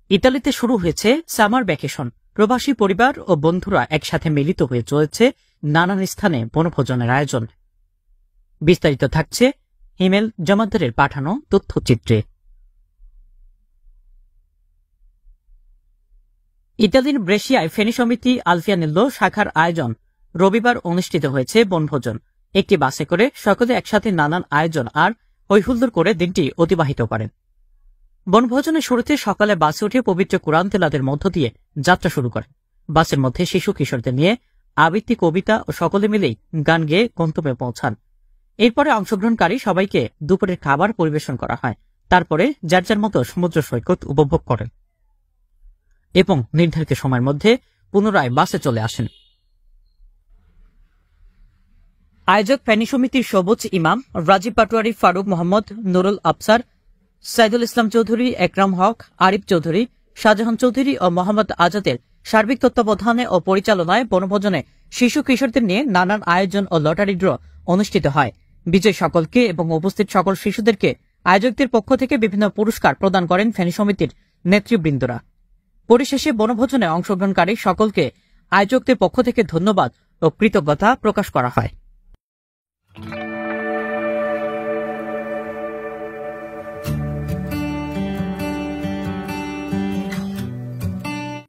ইতালিতে শুরু হয়েছে সামার ভ্যাকেশন। প্রবাসী পরিবার ও বন্ধুরা একসাথে মিলিত হয়ে চলেছে নানান স্থানে বনভোজনের আয়োজন। বিস্তারিত থাকছে হিমেল জমাদ্দারের পাঠানো তথ্যচিত্রে। ইতালির ব্রেশিয়ায় ফেনী সমিতি আলফিয়ানেল্লো শাখার আয়োজন রবিবার অনুষ্ঠিত হয়েছে বনভোজন। একটি বাসে করে সকলে একসাথে নানান আয়োজন আর হৈহুল্লোড় করে দিনটি অতিবাহিত করেন। বনভোজনের শুরুতে সকালে বাসে উঠে পবিত্র কোরআন তেলাওয়াতের মধ্য দিয়ে যাত্রা শুরু করেন। বাসের মধ্যে শিশু কিশোরদের নিয়ে আবৃত্তি, কবিতা ও সকলে মিলেই গান গেয়ে গন্তব্যে পৌঁছান। এরপরে অংশগ্রহণকারী সবাইকে দুপুরের খাবার পরিবেশন করা হয়। তারপরে যার যার মতো সমুদ্র সৈকত উপভোগ করেন এবং নির্ধারিত সময়ের মধ্যে পুনরায় বাসে চলে আসেন। আয়োজক ফেনী সমিতির সবুজ ইমাম, রাজীব পাটোয়ারি, ফারুক মোহাম্মদ, নুরুল আফসার, সাইদুল ইসলাম চৌধুরী, একরাম হক, আরিফ চৌধুরী, শাহজাহান চৌধুরী ও মোহাম্মদ আজাদের সার্বিক তত্ত্বাবধানে ও পরিচালনায় বনভোজনে শিশু কিশোরদের নিয়ে নানান আয়োজন ও লটারি ড্র অনুষ্ঠিত হয়। বিজয়ী সকলকে এবং উপস্থিত সকল শিশুদেরকে আয়োজকদের পক্ষ থেকে বিভিন্ন পুরস্কার প্রদান করেন ফেনী সমিতির নেতৃবৃন্দরা। পরিশেষে বনভোজনে অংশগ্রহণকারী সকলকে আয়োজকদের পক্ষ থেকে ধন্যবাদ ও কৃতজ্ঞতা প্রকাশ করা হয়।